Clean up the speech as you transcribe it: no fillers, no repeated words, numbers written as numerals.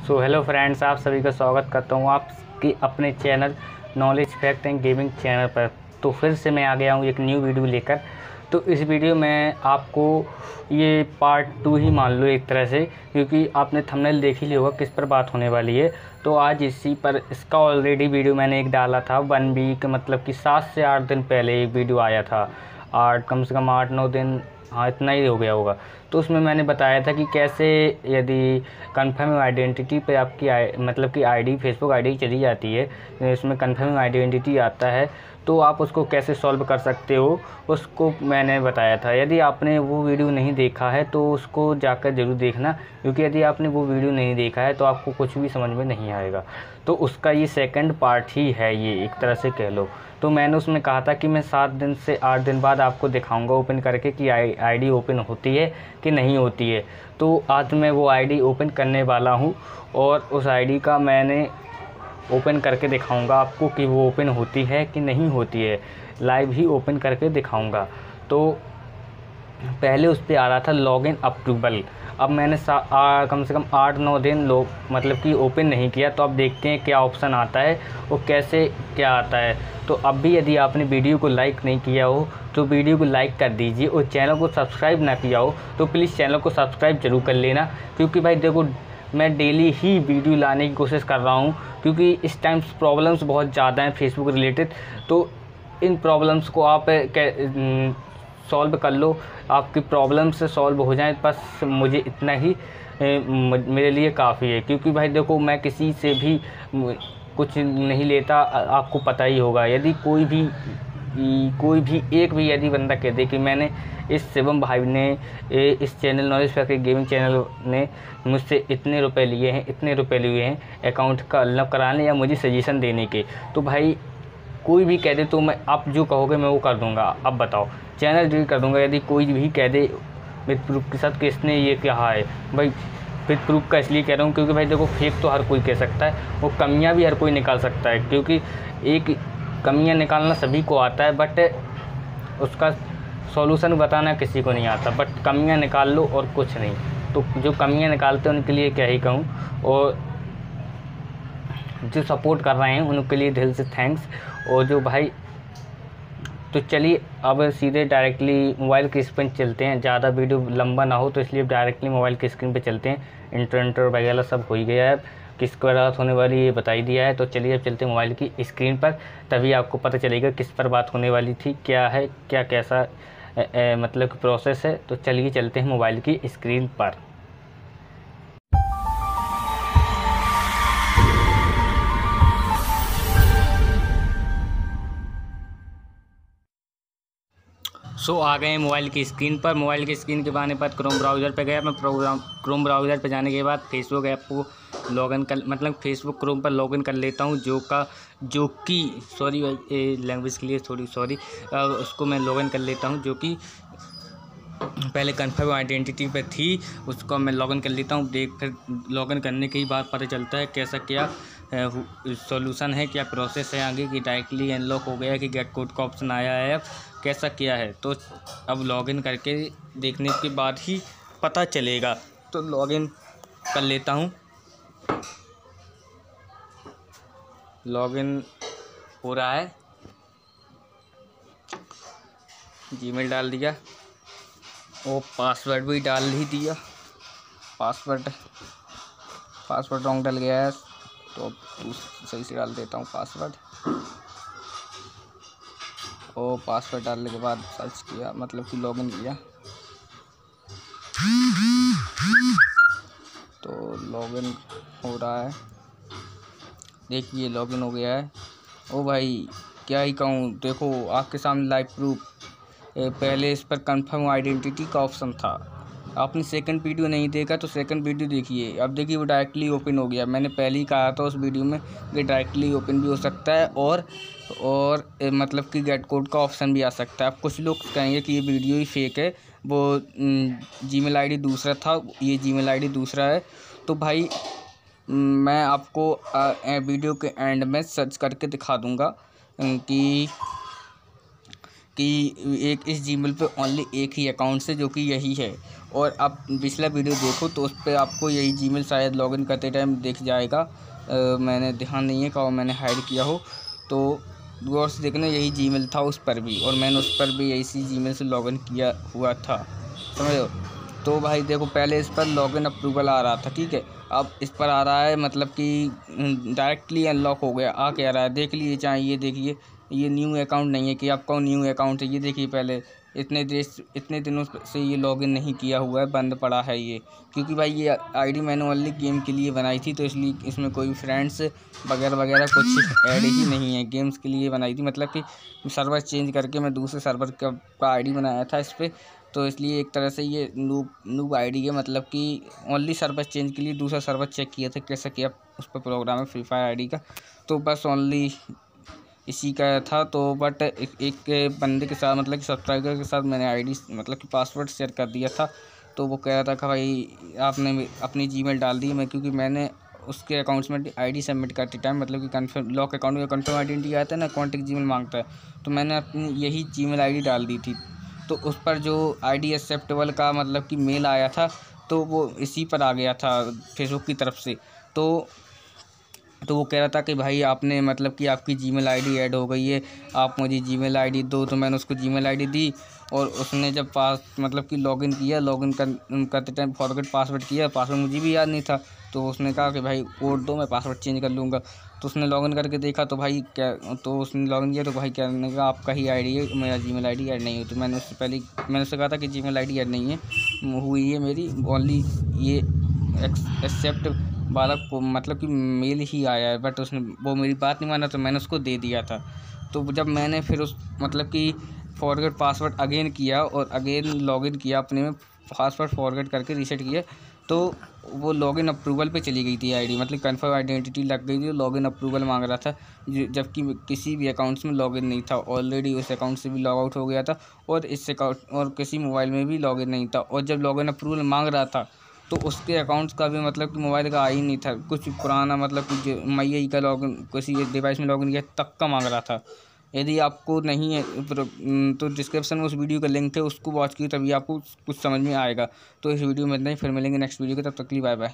Hello friends, आप सभी का स्वागत करता हूँ आपकी अपने channel knowledge fact and gaming channel पर। तो फिर से मैं आ गया हूँ एक न्यू वीडियो लेकर। तो इस वीडियो में आपको ये पार्ट 2 ही मान लो एक तरह से, क्योंकि आपने थंबनेल देख ही लिया होगा किस पर बात होने वाली है। तो आज इसी पर इसका ऑलरेडी वीडियो मैंने एक डाला था 1 वीक, मतलब कि 7 से 8 दिन पहले एक वीडियो आया था। कम से कम 8-9 दिन, हाँ इतना ही हो गया होगा। तो उसमें मैंने बताया था कि कैसे यदि कन्फर्म आइडेंटिटी पे आपकी मतलब कि आईडी, फेसबुक आईडी चली जाती है, इसमें कन्फर्म आइडेंटिटी आता है, तो आप उसको कैसे सॉल्व कर सकते हो, उसको मैंने बताया था। यदि आपने वो वीडियो नहीं देखा है तो उसको जाकर ज़रूर देखना, क्योंकि यदि आपने वो वीडियो नहीं देखा है तो आपको कुछ भी समझ में नहीं आएगा। तो उसका ये सेकंड पार्ट ही है, ये एक तरह से कह लो। तो मैंने उसमें कहा था कि मैं 7 दिन से 8 दिन बाद आपको दिखाऊंगा ओपन करके कि आईडी ओपन होती है कि नहीं होती है। तो आज मैं वो आईडी ओपन करने वाला हूँ और उस आईडी का मैंने ओपन करके दिखाऊंगा आपको कि वो ओपन होती है कि नहीं होती है। लाइव ही ओपन करके दिखाऊंगा। तो पहले उस पर आ रहा था लॉगिन अप्रूवल। अब मैंने कम से कम 8-9 दिन मतलब कि ओपन नहीं किया। तो अब देखते हैं क्या ऑप्शन आता है और कैसे क्या आता है। तो अब भी यदि आपने वीडियो को लाइक नहीं किया हो तो वीडियो को लाइक कर दीजिए, और चैनल को सब्सक्राइब ना किया हो तो प्लीज़ चैनल को सब्सक्राइब जरूर कर लेना। क्योंकि भाई देखो, मैं डेली ही वीडियो लाने की कोशिश कर रहा हूँ, क्योंकि इस टाइम प्रॉब्लम्स बहुत ज़्यादा हैं फेसबुक रिलेटेड। तो इन प्रॉब्लम्स को आप सॉल्व कर लो, आपकी प्रॉब्लम से सॉल्व हो जाए, बस मुझे इतना ही मेरे लिए काफ़ी है। क्योंकि भाई देखो, मैं किसी से भी कुछ नहीं लेता, आपको पता ही होगा। यदि कोई भी एक भी यदि बंदा कह दे कि मैंने इस शिवम भाई ने इस channel knowledge fact gaming channel ने मुझसे इतने रुपए लिए हैं अकाउंट का अनलॉक कराने या मुझे सजेशन देने के, तो भाई कोई भी कह दे तो मैं, आप जो कहोगे मैं वो कर दूंगा। अब बताओ, चैनल डिलीट कर दूंगा यदि कोई भी कह दे विद प्रूफ के साथ कि इसने ये कहा है। भाई विद प्रूफ का इसलिए कह रहा हूँ क्योंकि भाई देखो, फेक तो हर कोई कह सकता है, वो कमियां भी हर कोई निकाल सकता है। क्योंकि एक कमियां निकालना सभी को आता है, बट उसका सॉल्यूशन बताना किसी को नहीं आता। बट कमियां निकाल लो और कुछ नहीं। तो जो कमियां निकालते हैं उनके लिए क्या ही कहूँ, और जो सपोर्ट कर रहे हैं उनके लिए दिल से थैंक्स। और जो भाई, तो चलिए अब सीधे डायरेक्टली मोबाइल की स्क्रीन पर चलते हैं। ज़्यादा वीडियो लंबा ना हो तो इसलिए डायरेक्टली मोबाइल की स्क्रीन पे चलते हैं। इंटर वगैरह सब हो ही गया है, किस पर बात होने वाली ये बता ही दिया है। तो चलिए अब चलते हैं मोबाइल की स्क्रीन पर, तभी आपको पता चलेगा किस पर बात होने वाली थी, क्या है, क्या कैसा मतलब कि प्रोसेस है। तो चलिए चलते हैं मोबाइल की स्क्रीन पर। आ गए हैं मोबाइल की स्क्रीन पर। मोबाइल की स्क्रीन के आने पर क्रोम ब्राउज़र पे गया मैं। क्रोम ब्राउज़र पे जाने के बाद फेसबुक ऐप को लॉगिन कर, मतलब फेसबुक क्रोम पर लॉगिन कर लेता हूँ, जो कि सॉरी भाई, लैंग्वेज के लिए थोड़ी सॉरी। उसको मैं लॉगिन कर लेता हूँ, जो कि पहले कन्फर्म आइडेंटिटी पे थी, उसको मैं लॉगिन कर लेता हूँ। फिर लॉगिन करने के बाद पता चलता है कैसा क्या सॉल्यूशन है, क्या प्रोसेस है आगे, कि डायरेक्टली अनलॉक हो गया कि गेट कोड का ऑप्शन आया है, कैसा क्या है। तो अब लॉगिन करके देखने के बाद ही पता चलेगा। तो लॉगिन कर लेता हूँ। लॉगिन हो रहा है, जीमेल डाल दिया और पासवर्ड भी डाल ही दिया। पासवर्ड रॉन्ग डल गया है, तो सही से डाल देता हूँ पासवर्ड। और पासवर्ड डालने के बाद सर्च किया, मतलब कि लॉगिन किया। तो लॉगिन हो रहा है, देखिए लॉगिन हो गया है। ओ भाई क्या ही कहूँ, देखो आपके सामने लाइव प्रूफ। पहले इस पर कंफर्म आइडेंटिटी का ऑप्शन था। आपने सेकंड वीडियो नहीं देखा तो सेकंड वीडियो देखिए। अब देखिए वो डायरेक्टली ओपन हो गया। मैंने पहले ही कहा था उस वीडियो में कि डायरेक्टली ओपन भी हो सकता है, और मतलब कि गेट कोड का ऑप्शन भी आ सकता है। अब कुछ लोग कहेंगे कि ये वीडियो ही फेक है, वो जीमेल आईडी दूसरा था, ये जीमेल आईडी दूसरा है। तो भाई मैं आपको वीडियो के एंड में सर्च करके दिखा दूँगा कि कि एक इस जीमेल पे ओनली एक ही अकाउंट है जो कि यही है। और आप पिछला वीडियो देखो तो उस पर आपको यही जीमेल शायद लॉगिन करते टाइम दिख जाएगा। मैंने ध्यान नहीं है कि मैंने हाइड किया हो, तो गौर से देखना यही जीमेल था उस पर भी, और मैंने उस पर भी इसी जीमेल से लॉगिन किया हुआ था, समझ लो। तो भाई देखो, पहले इस पर लॉगिन अप्रूवल आ रहा था, ठीक है। अब इस पर आ रहा है मतलब कि डायरेक्टली अनलॉक हो गया। आ क्या रहा है देख लीजिए, चाहे ये देखिए, ये न्यू अकाउंट नहीं है कि आपका न्यू अकाउंट है। ये देखिए, पहले इतने दिनों से ये लॉगिन नहीं किया हुआ है, बंद पड़ा है ये, क्योंकि भाई ये आईडी मैंने ओनली गेम के लिए बनाई थी, तो इसलिए इसमें कोई फ्रेंड्स वगैरह वगैरह कुछ ऐड ही नहीं है। गेम्स के लिए बनाई थी, मतलब कि सर्वर चेंज करके मैं दूसरे सर्वर का आईडी बनाया था इस पर, तो इसलिए एक तरह से ये नूब आईडी है। मतलब कि ओनली सर्वर चेंज के लिए दूसरा सर्वर चेक किया था कैसा किया उस पर प्रोग्राम है फ्री फायर आईडी का, तो बस ओनली इसी का था। तो बट एक बंदे के साथ, मतलब कि सब्सक्राइबर के साथ मैंने आईडी मतलब कि पासवर्ड शेयर कर दिया था, तो वो कह रहा था कि भाई आपने अपनी जीमेल डाल दी। मैं क्योंकि मैंने उसके अकाउंट्स में आईडी सबमिट करते टाइम, मतलब कि कन्फर्म लॉक अकाउंट में कन्फर्म आइडेंटिटी आता है ना, कॉन्टेक्ट जीमेल मांगता है, तो मैंने अपनी यही जीमेल आईडी डाल दी थी। तो उस पर जो आईडी एक्सेप्टेबल का मतलब कि मेल आया था, तो वो इसी पर आ गया था फेसबुक की तरफ से। तो वो कह रहा था कि भाई आपने मतलब कि आपकी जीमेल आईडी ऐड हो गई है, आप मुझे जीमेल आईडी दो। तो मैंने उसको जीमेल आईडी दी, और उसने जब मतलब कि लॉगिन किया, करते टाइम फॉरगेट पासवर्ड किया, पासवर्ड मुझे भी याद नहीं था, तो उसने कहा कि भाई कोड दो, मैं पासवर्ड चेंज कर लूँगा। तो उसने लॉगिन करके देखा, तो भाई तो उसने लॉगिन किया, तो भाई कहने का आपका ही आईडी है, मेरा जीमेल आईडी ऐड नहीं हुई। तो मैंने उससे कहा था कि जीमेल आईडी ऐड नहीं है हुई है मेरी, ओनली ये एक्सेप्ट वाला को मतलब कि मेल ही आया है, बट उसने वो मेरी बात नहीं माना, तो मैंने उसको दे दिया था। तो जब मैंने फिर उस मतलब कि फॉरगेट पासवर्ड अगेन किया और अगेन लॉगिन किया, अपने में पासवर्ड फॉरगेट करके रीसेट किया, तो वो लॉगिन अप्रूवल पे चली गई थी आईडी, मतलब कन्फर्म आइडेंटिटी लग गई थी, लॉगिन अप्रूवल मांग रहा था, जबकि किसी भी अकाउंट्स में लॉगिन नहीं था। ऑलरेडी उस अकाउंट से भी लॉग आउट हो गया था, और इस अकाउंट और किसी मोबाइल में भी लॉगिन नहीं था। और जब लॉगिन अप्रूवल मांग रहा था, तो उसके अकाउंट्स का भी मतलब कि मोबाइल का आ ही नहीं था, कुछ पुराना मतलब कि MyAI का लॉगिन किसी डिवाइस में लॉगिन किया तक का मांग रहा था। यदि आपको नहीं है तो डिस्क्रिप्शन में उस वीडियो का लिंक है, उसको वॉच कीजिए, तभी आपको कुछ समझ में आएगा। तो इस वीडियो में इतना ही, फिर मिलेंगे नेक्स्ट वीडियो के, तब तक के लिए बाय बाय।